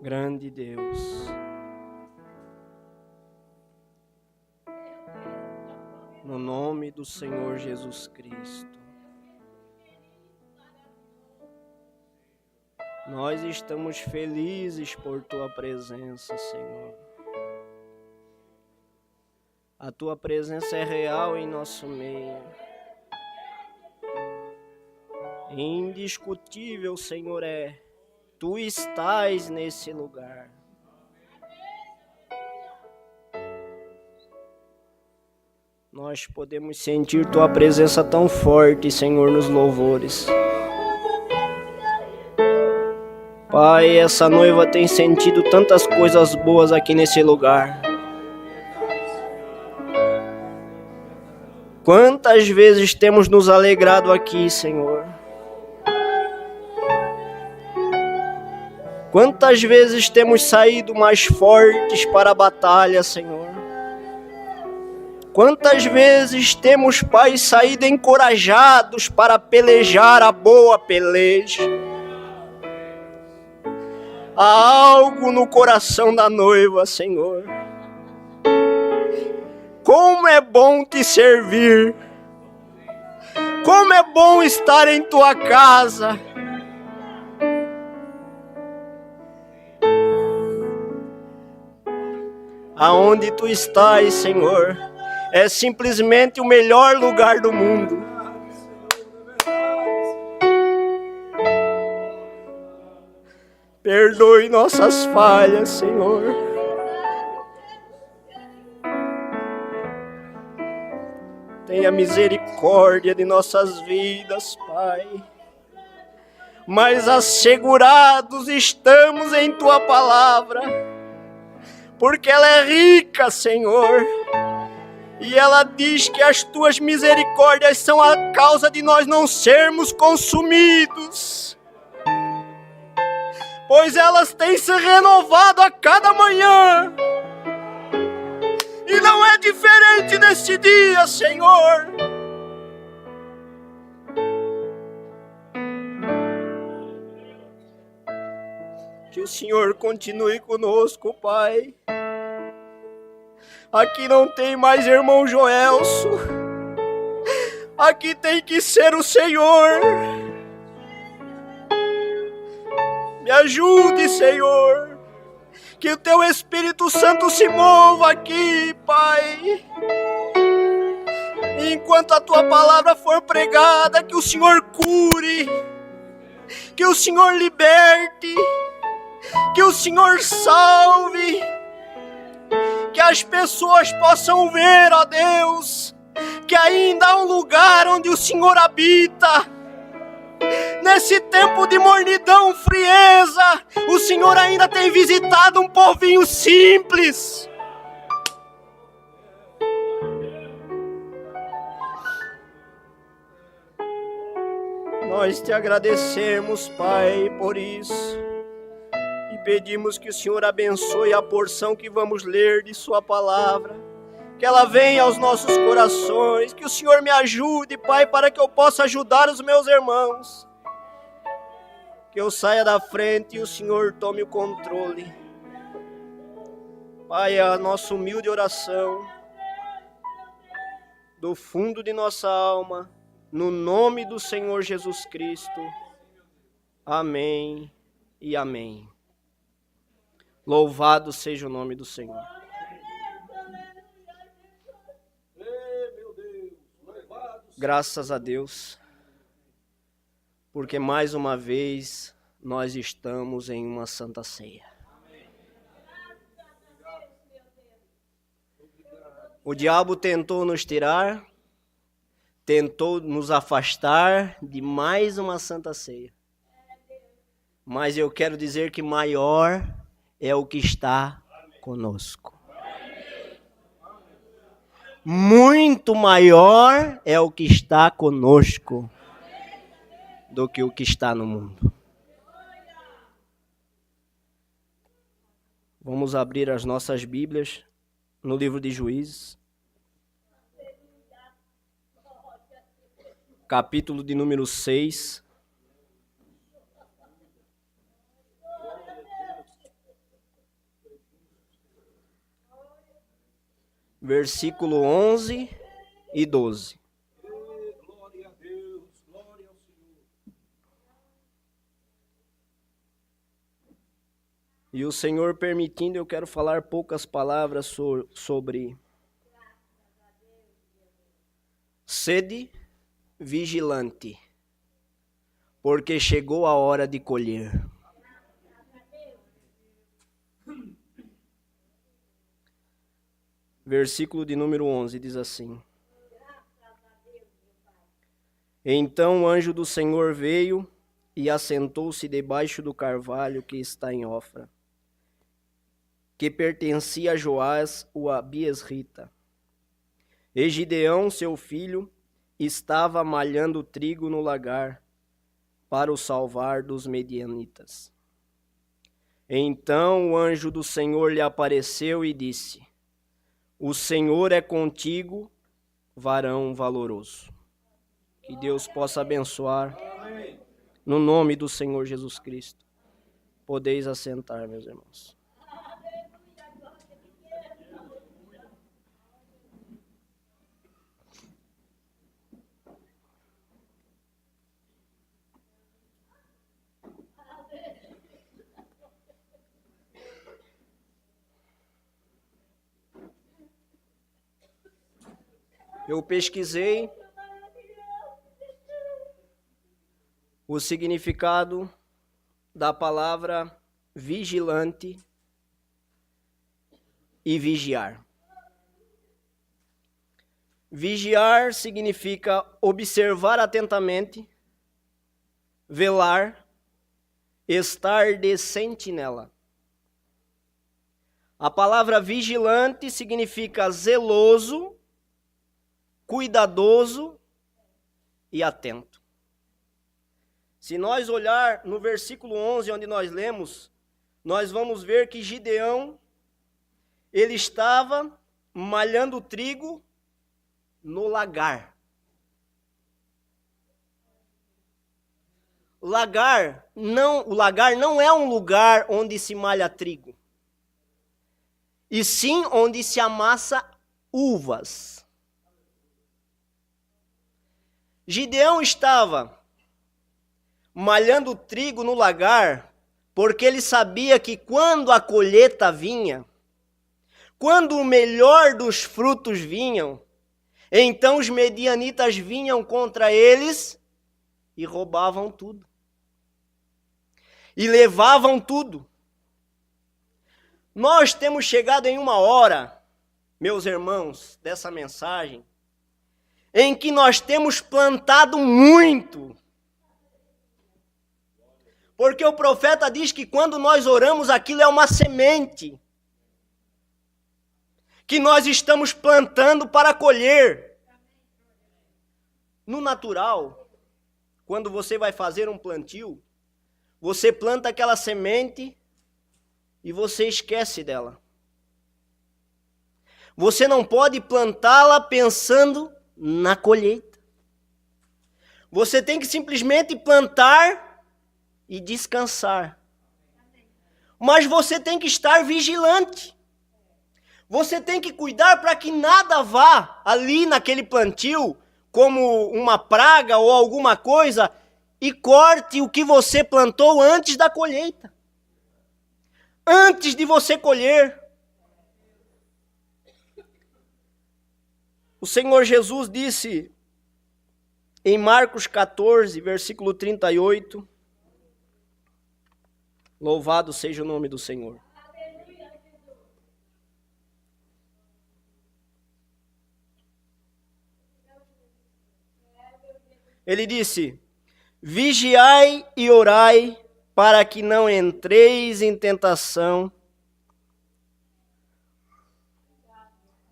Grande Deus, no nome do Senhor Jesus Cristo, nós estamos felizes por Tua presença, Senhor. A Tua presença é real em nosso meio. Indiscutível, Senhor, Tu estás nesse lugar. Nós podemos sentir Tua presença tão forte, Senhor, nos louvores. Pai, essa noiva tem sentido tantas coisas boas aqui nesse lugar. Quantas vezes temos nos alegrado aqui, Senhor. Quantas vezes temos saído mais fortes para a batalha, Senhor. Quantas vezes temos, Pai, saído encorajados para pelejar a boa peleja. Há algo no coração da noiva, Senhor. Como é bom te servir. Como é bom estar em tua casa. Aonde tu estás, Senhor, é simplesmente o melhor lugar do mundo. Perdoe nossas falhas, Senhor. Tenha misericórdia de nossas vidas, Pai. Mas assegurados estamos em Tua palavra, porque ela é rica, Senhor. E ela diz que as Tuas misericórdias são a causa de nós não sermos consumidos, pois elas têm se renovado a cada manhã. E não é diferente neste dia, Senhor. Que o Senhor continue conosco, Pai. Aqui não tem mais irmão Joelso. Aqui tem que ser o Senhor. Me ajude, Senhor. Que o Teu Espírito Santo se mova aqui, Pai. E enquanto a Tua palavra for pregada, que o Senhor cure. Que o Senhor liberte. Que o Senhor salve. Que as pessoas possam ver, ó Deus, que ainda há um lugar onde o Senhor habita. Nesse tempo de mornidão, frieza, o Senhor ainda tem visitado um povinho simples. Nós te agradecemos, Pai, por isso. E pedimos que o Senhor abençoe a porção que vamos ler de Sua palavra. Que ela venha aos nossos corações. Que o Senhor me ajude, Pai, para que eu possa ajudar os meus irmãos. Que eu saia da frente e o Senhor tome o controle. Pai, é a nossa humilde oração, do fundo de nossa alma, no nome do Senhor Jesus Cristo. Amém e amém. Louvado seja o nome do Senhor. Graças a Deus, porque mais uma vez nós estamos em uma santa ceia. O diabo tentou nos tirar, tentou nos afastar de mais uma santa ceia. Mas eu quero dizer que maior é o que está conosco. Muito maior é o que está conosco do que o que está no mundo. Vamos abrir as nossas Bíblias no livro de Juízes, capítulo de número 6. versículo 11 e 12. Glória a Deus, glória ao Senhor. E o Senhor permitindo, eu quero falar poucas palavras sobre sede vigilante, porque chegou a hora de colher. Versículo de número 11 diz assim: Então o anjo do Senhor veio e assentou-se debaixo do carvalho que está em Ofra, que pertencia a Joás, o abiesrita. E Gideão, seu filho, estava malhando trigo no lagar para o salvar dos medianitas. Então o anjo do Senhor lhe apareceu e disse: O Senhor é contigo, varão valoroso. Que Deus possa abençoar. Amém. No nome do Senhor Jesus Cristo. Podeis assentar, meus irmãos. Eu pesquisei o significado da palavra vigilante e vigiar. Vigiar significa observar atentamente, velar, estar de sentinela. A palavra vigilante significa zeloso, cuidadoso e atento. Se nós olhar no versículo 11, onde nós lemos, nós vamos ver que Gideão, ele estava malhando trigo no lagar. O lagar não é um lugar onde se malha trigo, e sim onde se amassa uvas. Gideão estava malhando trigo no lagar, porque ele sabia que quando a colheita vinha, quando o melhor dos frutos vinham, então os medianitas vinham contra eles e roubavam tudo. E levavam tudo. Nós temos chegado em uma hora, meus irmãos, dessa mensagem, em que nós temos plantado muito. Porque o profeta diz que quando nós oramos, aquilo é uma semente que nós estamos plantando para colher. No natural, quando você vai fazer um plantio, você planta aquela semente e você esquece dela. Você não pode plantá-la pensando na colheita. Você tem que simplesmente plantar e descansar. Mas você tem que estar vigilante. Você tem que cuidar para que nada vá ali naquele plantio, como uma praga ou alguma coisa, e corte o que você plantou antes da colheita. Antes de você colher. O Senhor Jesus disse em Marcos 14, versículo 38, louvado seja o nome do Senhor. Ele disse: vigiai e orai para que não entreis em tentação.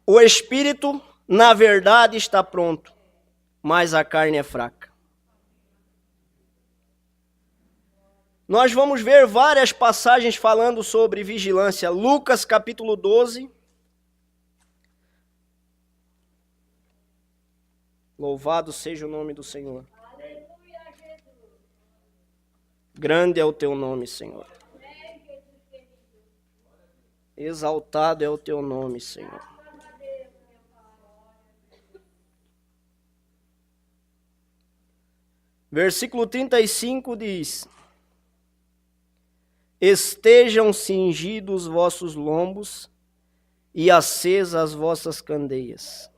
O espírito, na verdade, está pronto, mas a carne é fraca. Nós vamos ver várias passagens falando sobre vigilância. Lucas capítulo 12. Louvado seja o nome do Senhor. Grande é o teu nome, Senhor. Exaltado é o teu nome, Senhor. Versículo 35 diz: estejam cingidos vossos lombos e acesas as vossas candeias.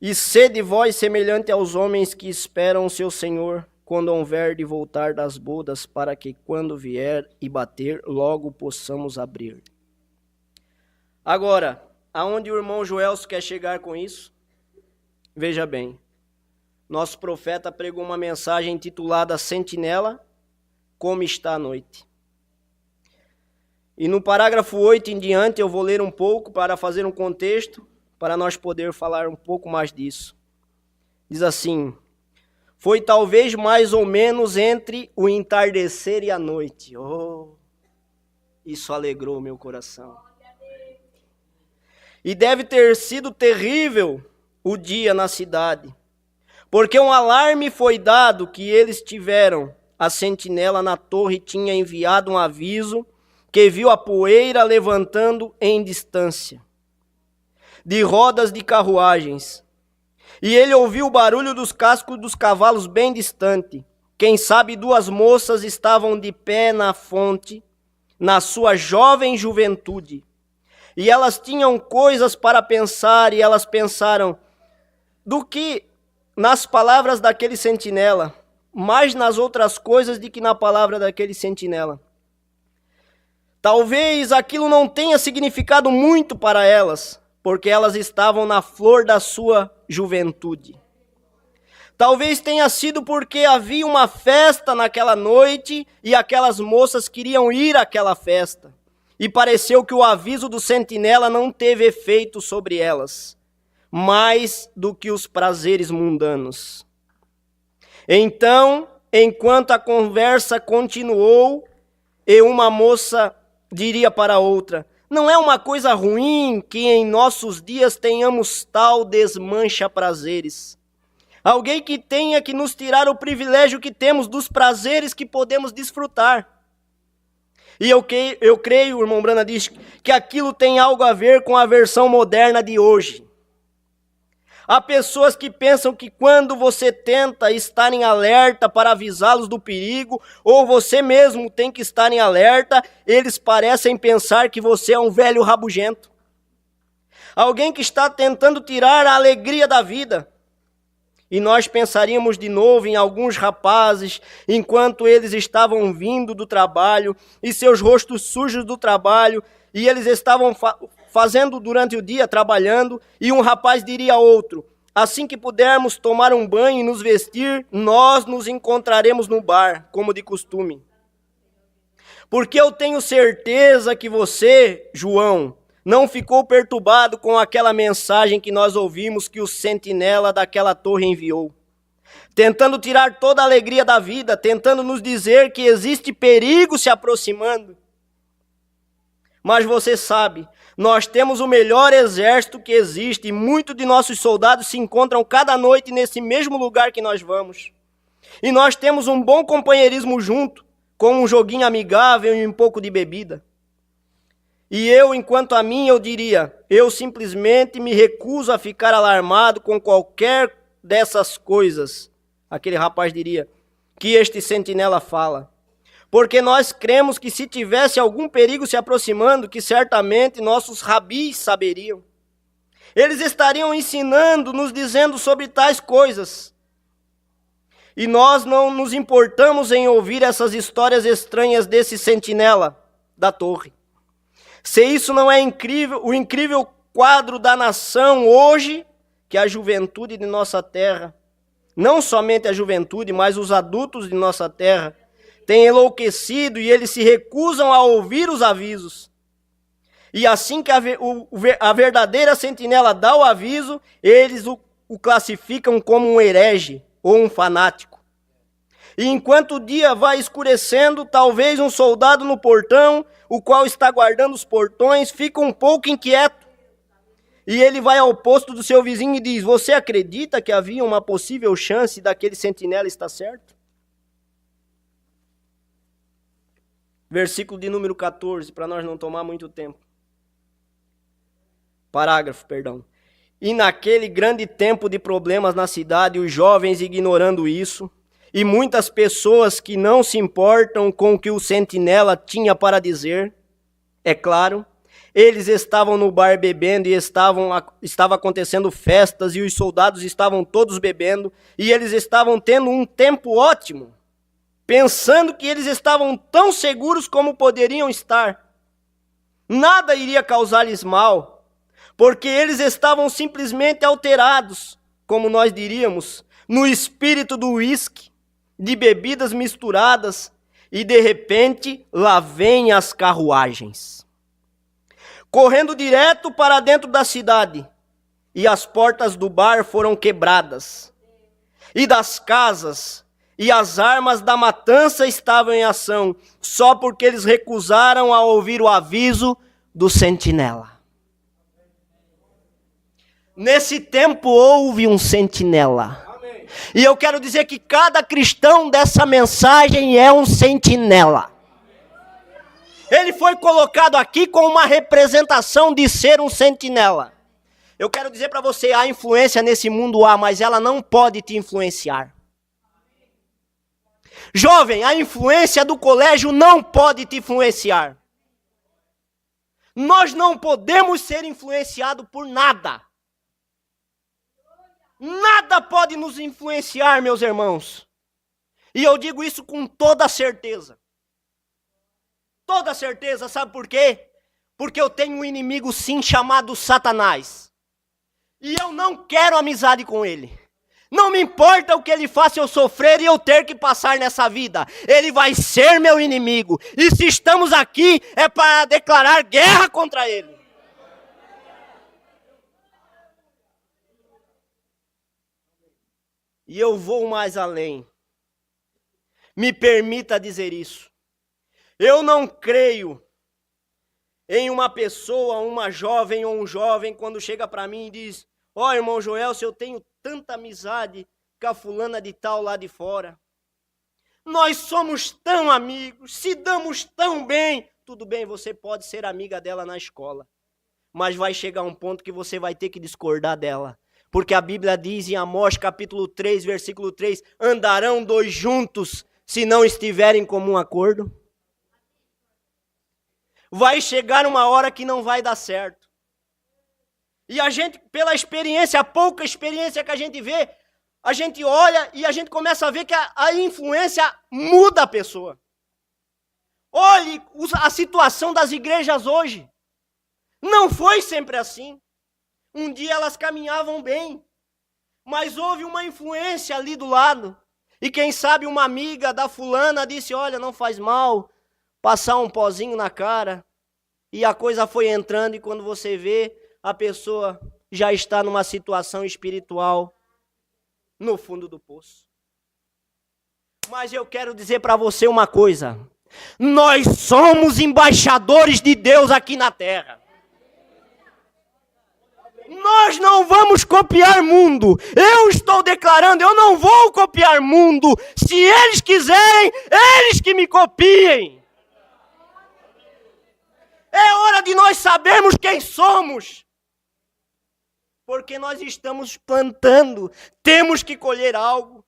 E sede vós semelhante aos homens que esperam o seu Senhor, quando houver de voltar das bodas, para que quando vier e bater, logo possamos abrir. Agora, aonde o irmão Joelso quer chegar com isso? Veja bem, nosso profeta pregou uma mensagem intitulada Sentinela, como está a noite. E no parágrafo 8 em diante eu vou ler um pouco para fazer um contexto, para nós poder falar um pouco mais disso. Diz assim: foi talvez mais ou menos entre o entardecer e a noite. Oh, isso alegrou meu coração. E deve ter sido terrível o dia na cidade, porque um alarme foi dado que eles tiveram. A sentinela na torre tinha enviado um aviso que viu a poeira levantando em distância de rodas de carruagens. E ele ouviu o barulho dos cascos dos cavalos bem distante. Quem sabe 2 moças estavam de pé na fonte, na sua jovem juventude. E elas tinham coisas para pensar, e elas pensaram do que nas palavras daquele sentinela, mais nas outras coisas do que na palavra daquele sentinela. Talvez aquilo não tenha significado muito para elas, porque elas estavam na flor da sua juventude. Talvez tenha sido porque havia uma festa naquela noite e aquelas moças queriam ir àquela festa. E pareceu que o aviso do sentinela não teve efeito sobre elas, mais do que os prazeres mundanos. Então, enquanto a conversa continuou, e uma moça diria para outra: não é uma coisa ruim que em nossos dias tenhamos tal desmancha-prazeres. Alguém que tenha que nos tirar o privilégio que temos dos prazeres que podemos desfrutar. E eu creio, o irmão Brana diz, que aquilo tem algo a ver com a versão moderna de hoje. Há pessoas que pensam que quando você tenta estar em alerta para avisá-los do perigo, ou você mesmo tem que estar em alerta, eles parecem pensar que você é um velho rabugento. Alguém que está tentando tirar a alegria da vida. E nós pensaríamos de novo em alguns rapazes, enquanto eles estavam vindo do trabalho, e seus rostos sujos do trabalho, e eles estavam fazendo durante o dia, trabalhando, e um rapaz diria a outro: assim que pudermos tomar um banho e nos vestir, nós nos encontraremos no bar, como de costume. Porque eu tenho certeza que você, João, não ficou perturbado com aquela mensagem que nós ouvimos que o sentinela daquela torre enviou, tentando tirar toda a alegria da vida, tentando nos dizer que existe perigo se aproximando. Mas você sabe, nós temos o melhor exército que existe, e muitos de nossos soldados se encontram cada noite nesse mesmo lugar que nós vamos. E nós temos um bom companheirismo junto, com um joguinho amigável e um pouco de bebida. E eu, enquanto a mim, eu diria: eu simplesmente me recuso a ficar alarmado com qualquer dessas coisas. Aquele rapaz diria que este sentinela fala. Porque nós cremos que se tivesse algum perigo se aproximando, que certamente nossos rabis saberiam. Eles estariam ensinando, nos dizendo sobre tais coisas. E nós não nos importamos em ouvir essas histórias estranhas desse sentinela da torre. Se isso não é incrível, o incrível quadro da nação hoje, que a juventude de nossa terra, não somente a juventude, mas os adultos de nossa terra, têm enlouquecido e eles se recusam a ouvir os avisos. E assim que a verdadeira sentinela dá o aviso, eles o classificam como um herege ou um fanático. E enquanto o dia vai escurecendo, talvez um soldado no portão, o qual está guardando os portões, fica um pouco inquieto. E ele vai ao posto do seu vizinho e diz: você acredita que havia uma possível chance daquele sentinela estar certo? Versículo de número 14, para nós não tomar muito tempo. Parágrafo, perdão. E naquele grande tempo de problemas na cidade, os jovens ignorando isso, e muitas pessoas que não se importam com o que o sentinela tinha para dizer, é claro, eles estavam no bar bebendo e estava acontecendo festas e os soldados estavam todos bebendo e eles estavam tendo um tempo ótimo, pensando que eles estavam tão seguros como poderiam estar. Nada iria causar-lhes mal, porque eles estavam simplesmente alterados, como nós diríamos, no espírito do uísque, de bebidas misturadas, e de repente lá vêm as carruagens, correndo direto para dentro da cidade, e as portas do bar foram quebradas, e das casas, e as armas da matança estavam em ação, só porque eles recusaram a ouvir o aviso do sentinela. Nesse tempo houve um sentinela. Amém. E eu quero dizer que cada cristão dessa mensagem é um sentinela. Ele foi colocado aqui com uma representação de ser um sentinela. Eu quero dizer para você, há influência nesse mundo, mas ela não pode te influenciar. Jovem, a influência do colégio não pode te influenciar. Nós não podemos ser influenciados por nada. Nada pode nos influenciar, meus irmãos. E eu digo isso com toda certeza. Toda certeza, sabe por quê? Porque eu tenho um inimigo sim chamado Satanás. E eu não quero amizade com ele. Não me importa o que ele faça eu sofrer e eu ter que passar nessa vida. Ele vai ser meu inimigo. E se estamos aqui é para declarar guerra contra ele. E eu vou mais além. Me permita dizer isso. Eu não creio em uma pessoa, uma jovem ou um jovem, quando chega para mim e diz: ó, irmão Joel, se eu tenho tanta amizade com a fulana de tal lá de fora. Nós somos tão amigos, se damos tão bem. Tudo bem, você pode ser amiga dela na escola. Mas vai chegar um ponto que você vai ter que discordar dela. Porque a Bíblia diz em Amós capítulo 3, versículo 3, andarão dois juntos se não estiverem em comum acordo. Vai chegar uma hora que não vai dar certo. E a gente, pela experiência, a pouca experiência que a gente vê, a gente olha e a gente começa a ver que a influência muda a pessoa. Olhe a situação das igrejas hoje. Não foi sempre assim. Um dia elas caminhavam bem, mas houve uma influência ali do lado. E quem sabe uma amiga da fulana disse: olha, não faz mal passar um pozinho na cara. E a coisa foi entrando e quando você vê, a pessoa já está numa situação espiritual no fundo do poço. Mas eu quero dizer para você uma coisa. Nós somos embaixadores de Deus aqui na terra. Nós não vamos copiar mundo. Eu estou declarando, eu não vou copiar mundo. Se eles quiserem, eles que me copiem. É hora de nós sabermos quem somos. Porque nós estamos plantando, temos que colher algo.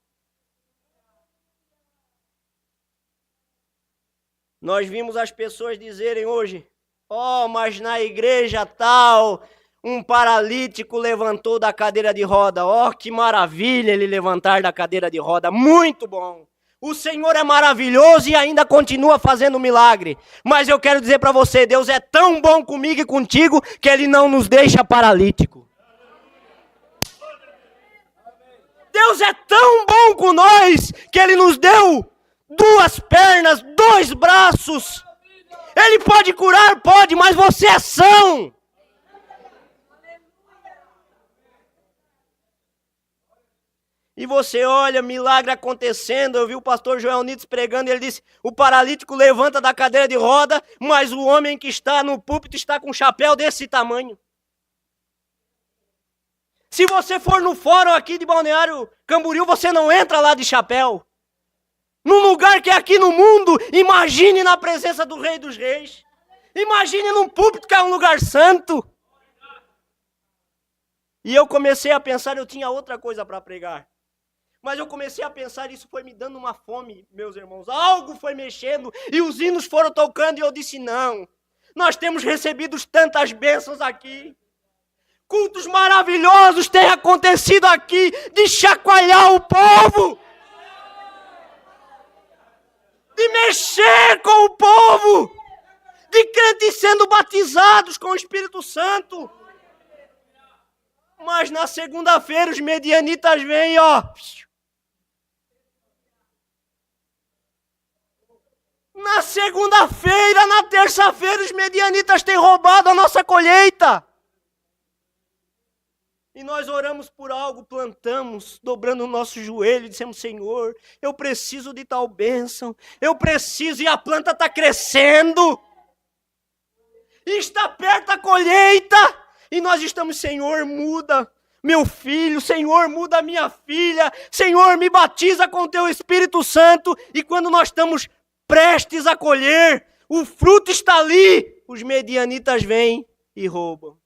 Nós vimos as pessoas dizerem hoje: ó, mas na igreja tal, um paralítico levantou da cadeira de roda. Ó, que maravilha ele levantar da cadeira de roda, muito bom. O Senhor é maravilhoso e ainda continua fazendo milagre. Mas eu quero dizer para você, Deus é tão bom comigo e contigo que Ele não nos deixa paralítico. Deus é tão bom com nós que Ele nos deu 2 pernas, 2 braços. Ele pode curar, pode, mas você é são. E você olha, milagre acontecendo. Eu vi o pastor Joel Nites pregando e ele disse: o paralítico levanta da cadeira de roda, mas o homem que está no púlpito está com um chapéu desse tamanho. Se você for no fórum aqui de Balneário Camboriú, você não entra lá de chapéu. Num lugar que é aqui no mundo, imagine na presença do Rei dos Reis. Imagine num púlpito que é um lugar santo. E eu comecei a pensar, eu tinha outra coisa para pregar. Mas eu comecei a pensar, isso foi me dando uma fome, meus irmãos. Algo foi mexendo e os hinos foram tocando e eu disse, não. Nós temos recebido tantas bênçãos aqui. Cultos maravilhosos têm acontecido aqui de chacoalhar o povo. De mexer com o povo. De crentes sendo batizados com o Espírito Santo. Mas na segunda-feira os medianitas vêm, ó. Na segunda-feira, na terça-feira, os medianitas têm roubado a nossa colheita. E nós oramos por algo, plantamos, dobrando o nosso joelho, dissemos, Senhor, eu preciso de tal bênção, eu preciso, e a planta está crescendo. E está perto a colheita, e nós estamos, Senhor, muda meu filho, Senhor, muda a minha filha, Senhor, me batiza com o teu Espírito Santo, e quando nós estamos prestes a colher, o fruto está ali, os medianitas vêm e roubam.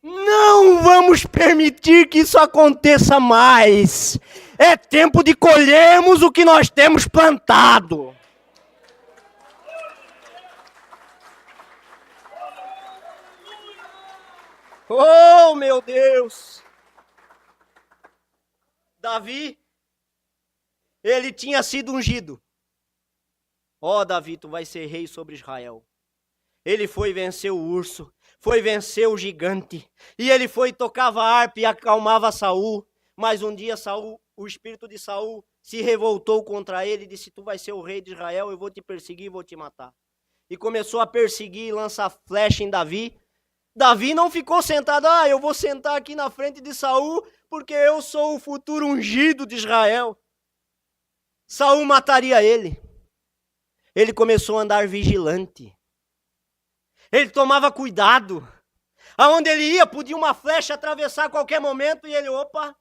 Não vamos permitir que isso aconteça mais. É tempo de colhermos o que nós temos plantado. Oh, meu Deus! Davi, ele tinha sido ungido. Ó, Davi, tu vai ser rei sobre Israel. Ele foi vencer o urso, foi vencer o gigante, e ele foi tocava a harpa e acalmava Saul. Mas um dia Saul, o espírito de Saul se revoltou contra ele e disse, tu vai ser o rei de Israel, eu vou te perseguir e vou te matar. E começou a perseguir e lançar flecha em Davi. Davi não ficou sentado, eu vou sentar aqui na frente de Saul, porque eu sou o futuro ungido de Israel. Saul mataria ele. Ele começou a andar vigilante. Ele tomava cuidado. Aonde ele ia, podia uma flecha atravessar a qualquer momento e ele, opa,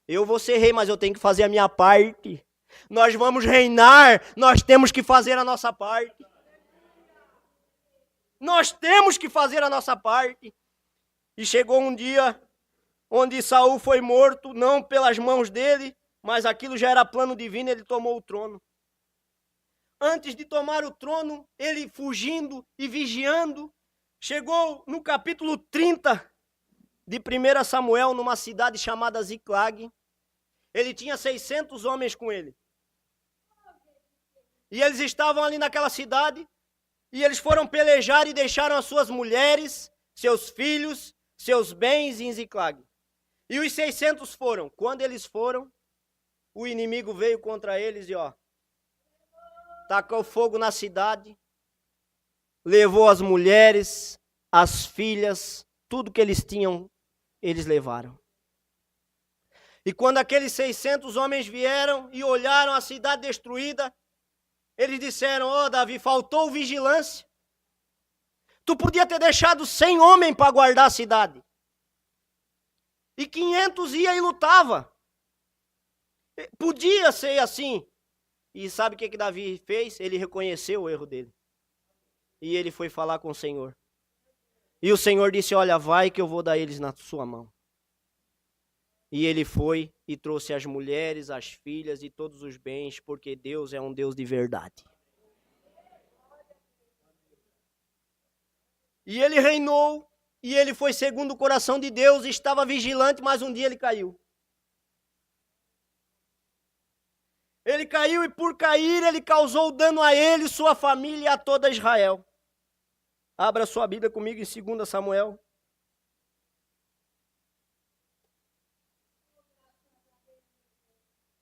eu vou ser rei, mas eu tenho que fazer a minha parte. Nós vamos reinar, nós temos que fazer a nossa parte. Nós temos que fazer a nossa parte. E chegou um dia onde Saul foi morto, não pelas mãos dele, mas aquilo já era plano divino, ele tomou o trono. Antes de tomar o trono, ele fugindo e vigiando, chegou no capítulo 30 de 1 Samuel, numa cidade chamada Ziclag. Ele tinha 600 homens com ele. E eles estavam ali naquela cidade, e eles foram pelejar e deixaram as suas mulheres, seus filhos, seus bens em Ziclag. E os 600 foram. Quando eles foram, o inimigo veio contra eles e tacou fogo na cidade, levou as mulheres, as filhas, tudo que eles tinham, eles levaram. E quando aqueles 600 homens vieram e olharam a cidade destruída, eles disseram, Davi, faltou vigilância. Tu podia ter deixado 100 homens para guardar a cidade. E 500 ia e lutava. Podia ser assim. E sabe o que Davi fez? Ele reconheceu o erro dele. E ele foi falar com o Senhor. E o Senhor disse, olha, vai que eu vou dar eles na sua mão. E ele foi e trouxe as mulheres, as filhas e todos os bens, porque Deus é um Deus de verdade. E ele reinou, e ele foi segundo o coração de Deus, estava vigilante, mas um dia ele caiu. Ele caiu e por cair ele causou dano a ele, sua família e a toda Israel. Abra sua Bíblia comigo em 2 Samuel.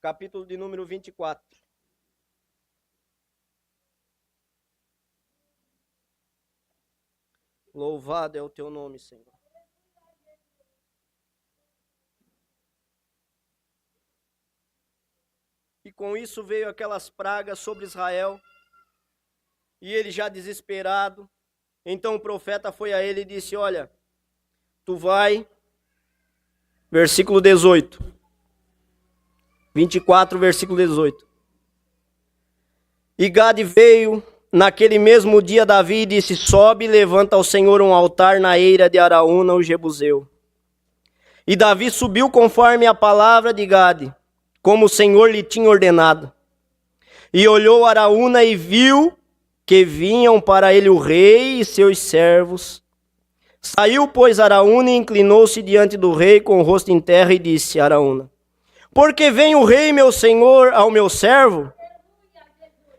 Capítulo de número 24. Louvado é o teu nome, Senhor. E com isso veio aquelas pragas sobre Israel. E ele já desesperado. Então o profeta foi a ele e disse, olha, tu vai, versículo 18. 24, versículo 18. E Gade veio naquele mesmo dia Davi disse: sobe e levanta ao Senhor um altar na eira de Araúna, o Jebuseu. E Davi subiu conforme a palavra de Gade, como o Senhor lhe tinha ordenado. E olhou Araúna e viu que vinham para ele o rei e seus servos. Saiu, pois, Araúna e inclinou-se diante do rei com o rosto em terra e disse a Araúna: por que vem o rei, meu senhor, ao meu servo?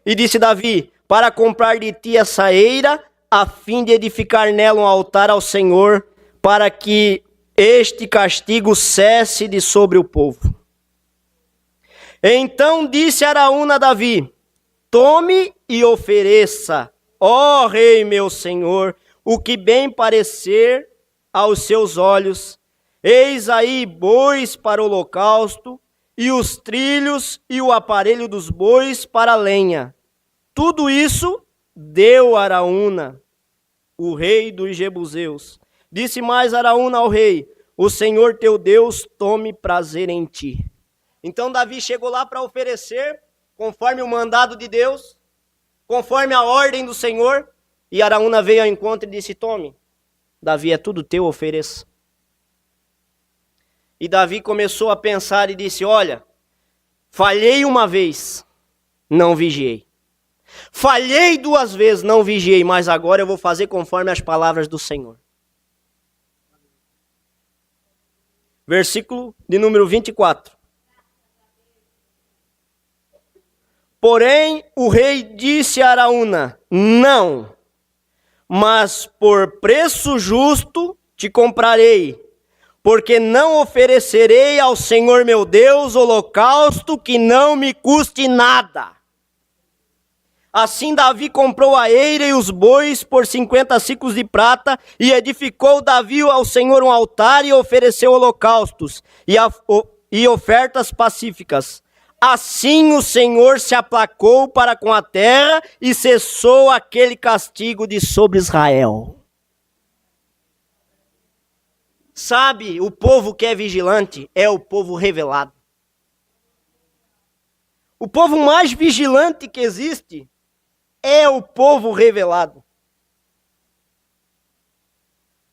E disse Davi: para comprar de ti essa eira, a fim de edificar nela um altar ao Senhor, para que este castigo cesse de sobre o povo. Então disse Araúna a Davi: tome e ofereça, ó rei meu senhor, o que bem parecer aos seus olhos. Eis aí bois para o holocausto, e os trilhos e o aparelho dos bois para a lenha. Tudo isso deu Araúna, o rei dos Jebuseus. Disse mais Araúna ao rei: o Senhor teu Deus tome prazer em ti. Então Davi chegou lá para oferecer, conforme o mandado de Deus, conforme a ordem do Senhor, e Araúna veio ao encontro e disse: tome, Davi, é tudo teu, ofereça. E Davi começou a pensar e disse: olha, falhei uma vez, não vigiei. Falhei 2 vezes, não vigiei, mas agora eu vou fazer conforme as palavras do Senhor. Versículo de número 24. Porém, o rei disse a Araúna: não, mas por preço justo te comprarei, porque não oferecerei ao Senhor meu Deus holocausto que não me custe nada. Assim Davi comprou a eira e os bois por 50 siclos de prata, e edificou Davi ao Senhor um altar e ofereceu holocaustos e ofertas pacíficas. Assim o Senhor se aplacou para com a terra e cessou aquele castigo de sobre Israel. Sabe, o povo que é vigilante é o povo revelado. O povo mais vigilante que existe é o povo revelado.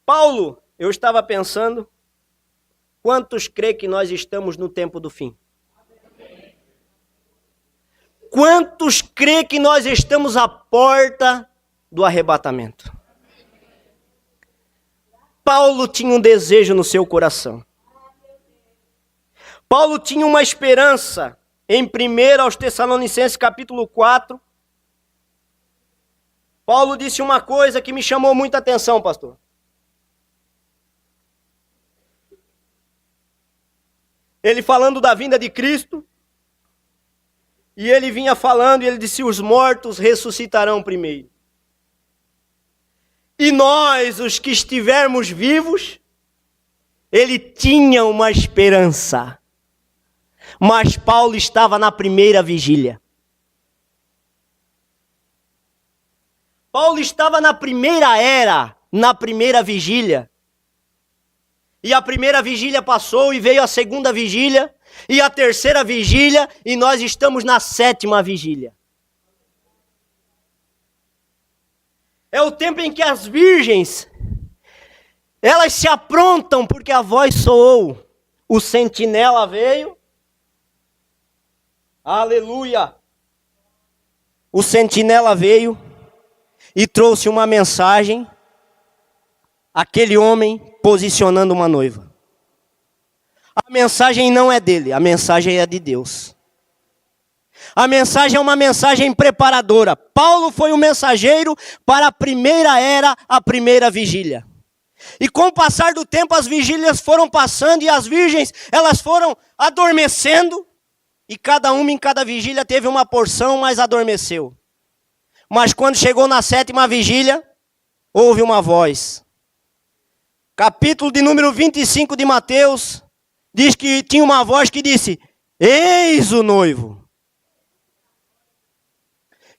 Paulo, eu estava pensando, quantos crê que nós estamos no tempo do fim? Quantos crê que nós estamos à porta do arrebatamento? Paulo tinha um desejo no seu coração. Paulo tinha uma esperança. Em 1 aos Tessalonicenses capítulo 4, Paulo disse uma coisa que me chamou muita atenção, pastor. Ele falando da vinda de Cristo, e ele vinha falando, e ele disse: os mortos ressuscitarão primeiro. E nós, os que estivermos vivos, ele tinha uma esperança. Mas Paulo estava na primeira vigília. Paulo estava na primeira era, na primeira vigília. E a primeira vigília passou e veio a segunda vigília e a terceira vigília e nós estamos na 7ª vigília. É o tempo em que as virgens, elas se aprontam porque a voz soou. O sentinela veio. Aleluia! O sentinela veio e trouxe uma mensagem, aquele homem posicionando uma noiva. A mensagem não é dele, a mensagem é de Deus. A mensagem é uma mensagem preparadora. Paulo foi o mensageiro para a primeira era, a primeira vigília. E com o passar do tempo as vigílias foram passando e as virgens, elas foram adormecendo. E cada uma em cada vigília teve uma porção, mas adormeceu. Mas quando chegou na 7ª vigília, houve uma voz. Capítulo de número 25 de Mateus, diz que tinha uma voz que disse: eis o noivo.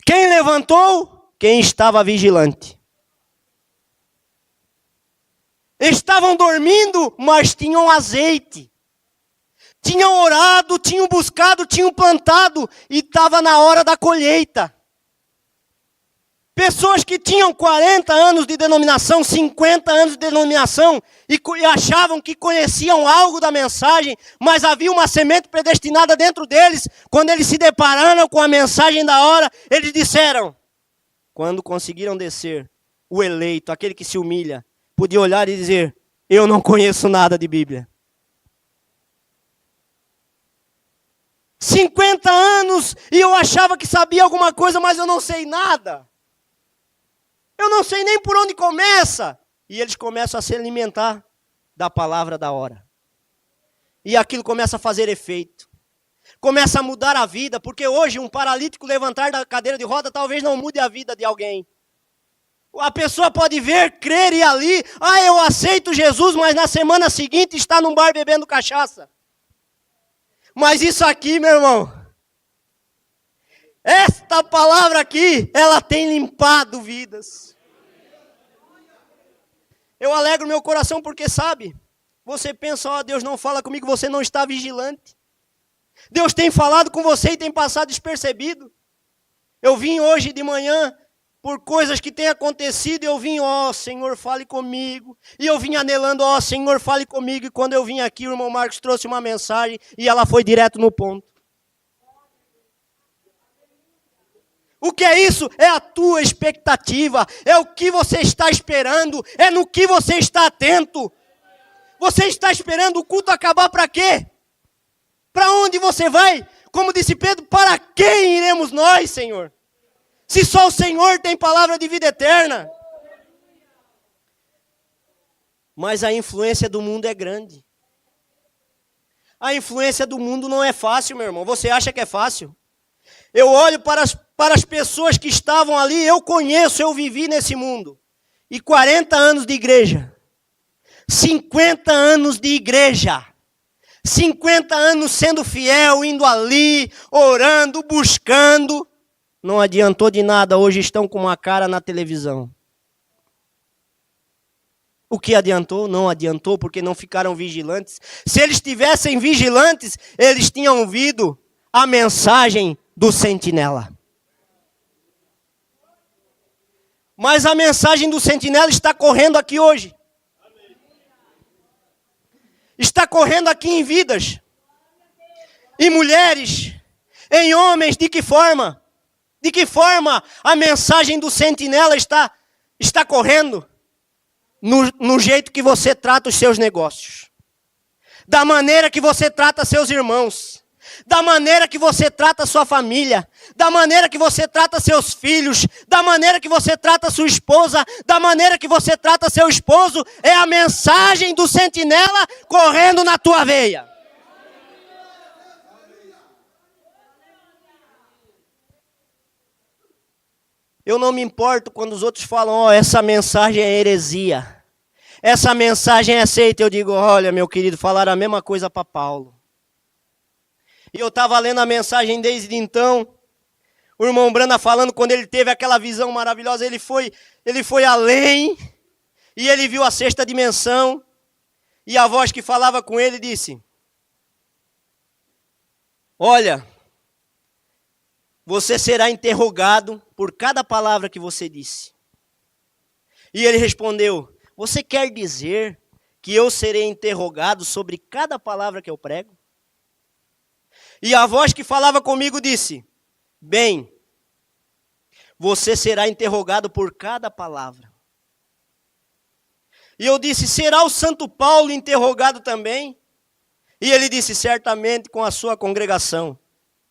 Quem levantou? Quem estava vigilante. Estavam dormindo, mas tinham azeite. Tinham orado, tinham buscado, tinham plantado e estava na hora da colheita. Pessoas que tinham 40 anos de denominação, 50 anos de denominação, e achavam que conheciam algo da mensagem, mas havia uma semente predestinada dentro deles. Quando eles se depararam com a mensagem da hora, eles disseram, quando conseguiram descer, o eleito, aquele que se humilha, podia olhar e dizer, eu não conheço nada de Bíblia. 50 anos e eu achava que sabia alguma coisa, mas eu não sei nada. Eu não sei nem por onde começa. E eles começam a se alimentar da palavra da hora. E aquilo começa a fazer efeito. Começa a mudar a vida, porque hoje um paralítico levantar da cadeira de roda talvez não mude a vida de alguém. A pessoa pode ver, crer e ir ali, eu aceito Jesus, mas na semana seguinte está num bar bebendo cachaça. Mas isso aqui, meu irmão, esta palavra aqui, ela tem limpado vidas. Eu alegro meu coração porque, sabe, você pensa, Deus não fala comigo, você não está vigilante. Deus tem falado com você e tem passado despercebido. Eu vim hoje de manhã, por coisas que têm acontecido, eu vim, Senhor, fale comigo. E eu vim anelando, Senhor, fale comigo. E quando eu vim aqui, o irmão Marcos trouxe uma mensagem e ela foi direto no ponto. O que é isso? É a tua expectativa, é o que você está esperando, é no que você está atento. Você está esperando o culto acabar para quê? Para onde você vai? Como disse Pedro, para quem iremos nós, Senhor? Se só o Senhor tem palavra de vida eterna. Mas a influência do mundo é grande. A influência do mundo não é fácil, meu irmão. Você acha que é fácil? Eu olho para as pessoas que estavam ali, eu conheço, eu vivi nesse mundo. E 40 anos de igreja. 50 anos de igreja. 50 anos sendo fiel, indo ali, orando, buscando. Não adiantou de nada, hoje estão com uma cara na televisão. O que adiantou? Não adiantou porque não ficaram vigilantes. Se eles estivessem vigilantes, eles tinham ouvido a mensagem do sentinela. Mas a mensagem do sentinela está correndo aqui hoje. Está correndo aqui em vidas. Em mulheres, em homens, de que forma? De que forma a mensagem do sentinela está correndo? No jeito que você trata os seus negócios. Da maneira que você trata seus irmãos. Da maneira que você trata sua família. Da maneira que você trata seus filhos. Da maneira que você trata sua esposa. Da maneira que você trata seu esposo. É a mensagem do sentinela correndo na tua veia. Eu não me importo quando os outros falam, essa mensagem é heresia. Essa mensagem é aceita. Eu digo, olha, meu querido, falaram a mesma coisa para Paulo. E eu estava lendo a mensagem desde então. O irmão Branda falando, quando ele teve aquela visão maravilhosa, ele foi além. E ele viu a sexta dimensão. E a voz que falava com ele disse, olha, você será interrogado por cada palavra que você disse. E ele respondeu, você quer dizer que eu serei interrogado sobre cada palavra que eu prego? E a voz que falava comigo disse, bem, você será interrogado por cada palavra. E eu disse, será o Santo Paulo interrogado também? E ele disse, certamente com a sua congregação.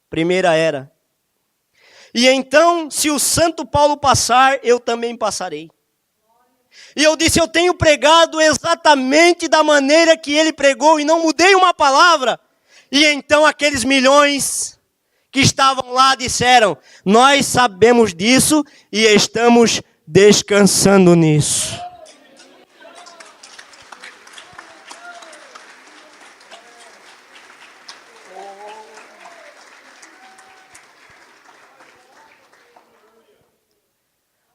Primeira era. E então, se o Santo Paulo passar, eu também passarei. E eu disse, eu tenho pregado exatamente da maneira que ele pregou e não mudei uma palavra. E então aqueles milhões que estavam lá disseram, nós sabemos disso e estamos descansando nisso.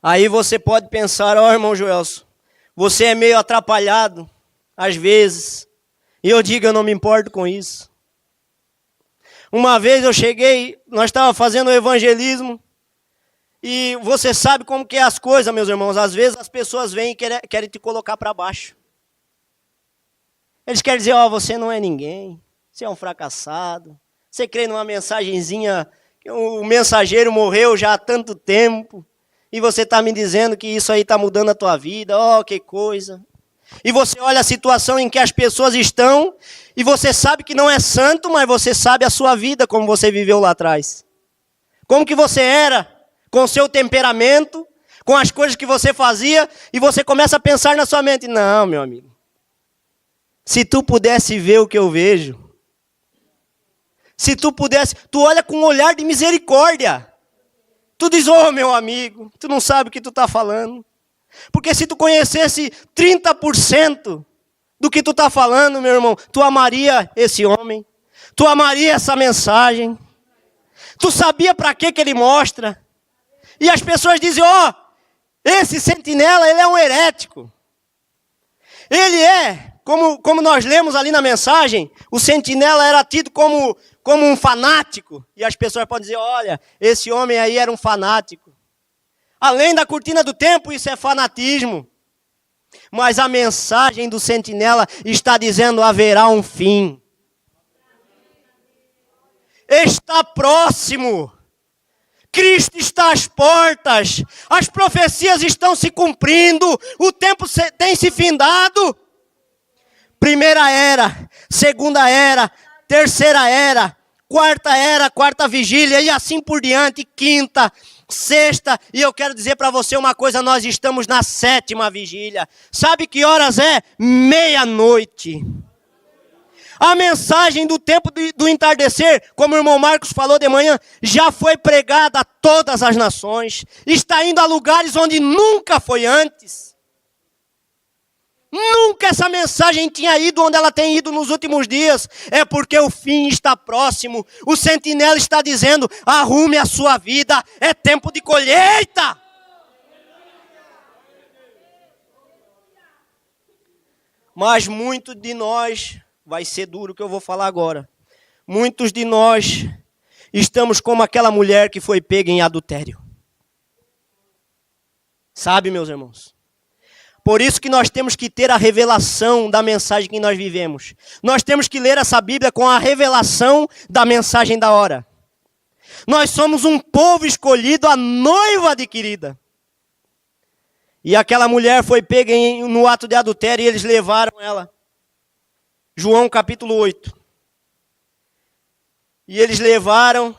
Aí você pode pensar, irmão Joelson, você é meio atrapalhado, às vezes. E eu digo, eu não me importo com isso. Uma vez eu cheguei, nós estávamos fazendo o evangelismo, E você sabe como que é as coisas, meus irmãos. Às vezes as pessoas vêm e querem te colocar para baixo. Eles querem dizer, você não é ninguém. Você é um fracassado. Você crê numa mensagenzinha que o mensageiro morreu já há tanto tempo. E você está me dizendo que isso aí está mudando a tua vida. Que coisa. E você olha a situação em que as pessoas estão. E você sabe que não é santo, mas você sabe a sua vida, como você viveu lá atrás. Como que você era, com o seu temperamento, com as coisas que você fazia. E você começa a pensar na sua mente, não, meu amigo. Se tu pudesse ver o que eu vejo. Se tu pudesse, tu olha com um olhar de misericórdia. Tu diz, meu amigo, tu não sabe o que tu está falando. Porque se tu conhecesse 30% do que tu está falando, meu irmão, tu amaria esse homem. Tu amaria essa mensagem. Tu sabia para que ele mostra. E as pessoas dizem, esse sentinela, ele é um herético. Ele é, como nós lemos ali na mensagem, o sentinela era tido como um fanático. E as pessoas podem dizer, olha, esse homem aí era um fanático. Além da cortina do tempo, isso é fanatismo. Mas a mensagem do sentinela está dizendo, haverá um fim. Está próximo. Cristo está às portas. As profecias estão se cumprindo. O tempo tem se findado. Primeira era, segunda era, terceira era, quarta vigília e assim por diante, quinta, sexta. E eu quero dizer para você uma coisa, nós estamos na 7ª vigília. Sabe que horas é? 12:00. A mensagem do tempo do entardecer, como o irmão Marcos falou de manhã, já foi pregada a todas as nações. Está indo a lugares onde nunca foi antes. Nunca essa mensagem tinha ido onde ela tem ido nos últimos dias. É porque o fim está próximo. O sentinela está dizendo, arrume a sua vida, é tempo de colheita. Mas muito de nós, vai ser duro o que eu vou falar agora. Muitos de nós estamos como aquela mulher que foi pega em adultério. Sabe, meus irmãos? Por isso que nós temos que ter a revelação da mensagem que nós vivemos. Nós temos que ler essa Bíblia com a revelação da mensagem da hora. Nós somos um povo escolhido, a noiva adquirida. E aquela mulher foi pega no ato de adultério e eles levaram ela. João capítulo 8. E eles levaram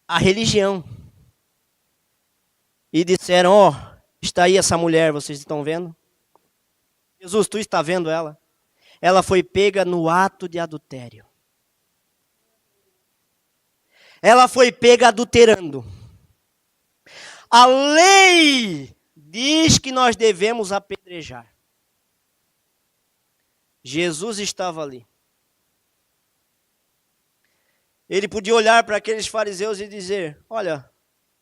a religião. E disseram, está aí essa mulher, vocês estão vendo? Jesus, tu está vendo ela? Ela foi pega no ato de adultério. Ela foi pega adulterando. A lei diz que nós devemos apedrejar. Jesus estava ali. Ele podia olhar para aqueles fariseus e dizer, olha,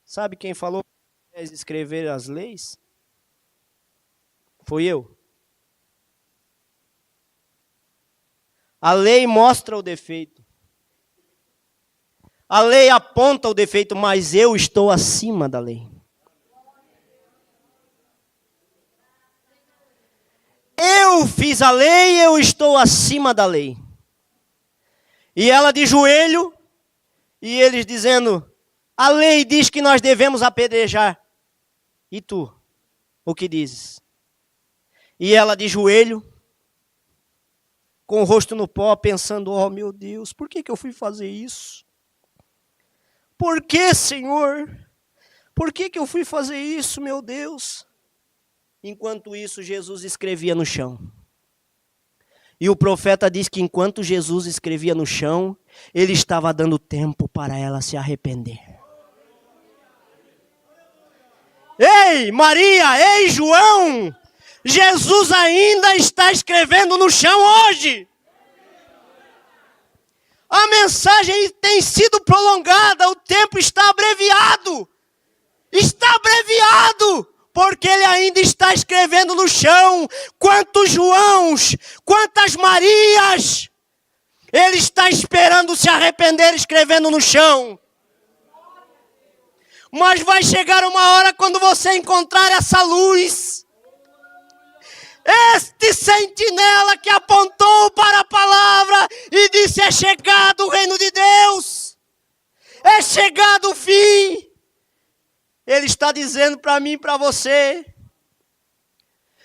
sabe quem falou para escrever as leis? Foi eu. A lei mostra o defeito. A lei aponta o defeito, mas eu estou acima da lei. Eu fiz a lei, eu estou acima da lei. E ela de joelho, e eles dizendo, a lei diz que nós devemos apedrejar. E tu, o que dizes? E ela de joelho, com o rosto no pó, pensando, meu Deus, por que eu fui fazer isso? Por que, Senhor? Por que eu fui fazer isso, meu Deus? Enquanto isso, Jesus escrevia no chão. E o profeta diz que enquanto Jesus escrevia no chão, ele estava dando tempo para ela se arrepender. Ei, Maria, ei, João! Jesus ainda está escrevendo no chão hoje. A mensagem tem sido prolongada, o tempo está abreviado. Está abreviado, porque ele ainda está escrevendo no chão. Quantos Joãos, quantas Marias, ele está esperando se arrepender escrevendo no chão. Mas vai chegar uma hora quando você encontrar essa luz. Este sentinela que apontou para a palavra e disse: é chegado o reino de Deus. É chegado o fim. Ele está dizendo para mim e para você.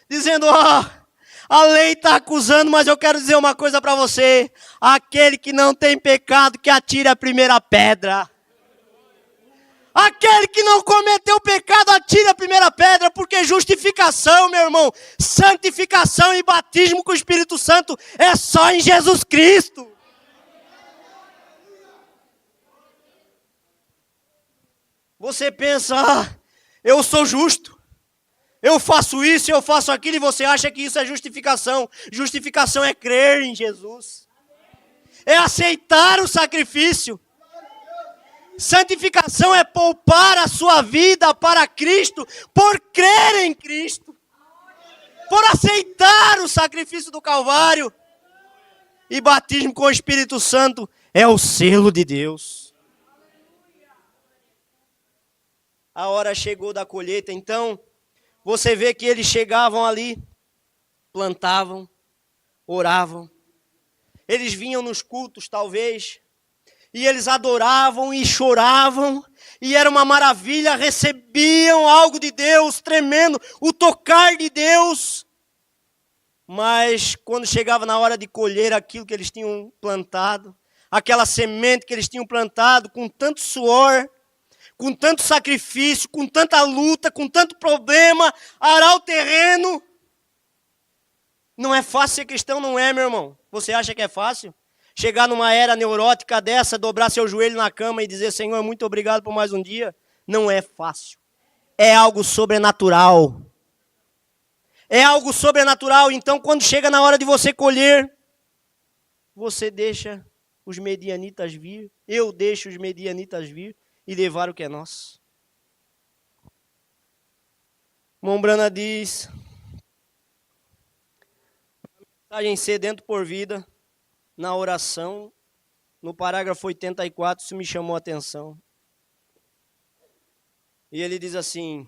Dizendo: a lei está acusando, mas eu quero dizer uma coisa para você. Aquele que não tem pecado, que atire a primeira pedra. Aquele que não cometeu pecado, atire a primeira pedra, porque justificação, meu irmão, santificação e batismo com o Espírito Santo é só em Jesus Cristo. Você pensa: eu sou justo, eu faço isso, eu faço aquilo, e você acha que isso é justificação. Justificação é crer em Jesus, é aceitar o sacrifício. Santificação é poupar a sua vida para Cristo, por crer em Cristo, por aceitar o sacrifício do Calvário. E batismo com o Espírito Santo é o selo de Deus. A hora chegou da colheita, então você vê que eles chegavam ali, plantavam, oravam, eles vinham nos cultos talvez, e eles adoravam e choravam, e era uma maravilha, recebiam algo de Deus tremendo, o tocar de Deus. Mas quando chegava na hora de colher aquilo que eles tinham plantado, aquela semente que eles tinham plantado com tanto suor, com tanto sacrifício, com tanta luta, com tanto problema, arar o terreno. Não é fácil ser cristão, não é, meu irmão? Você acha que é fácil? Chegar numa era neurótica dessa, dobrar seu joelho na cama e dizer: Senhor, muito obrigado por mais um dia. Não é fácil. É algo sobrenatural. É algo sobrenatural. Então, quando chega na hora de você colher, você deixa os medianitas vir. Eu deixo os medianitas vir e levar o que é nosso. Mombrana diz, mensagem sedento por vida, na oração, no parágrafo 84, isso me chamou a atenção. E ele diz assim: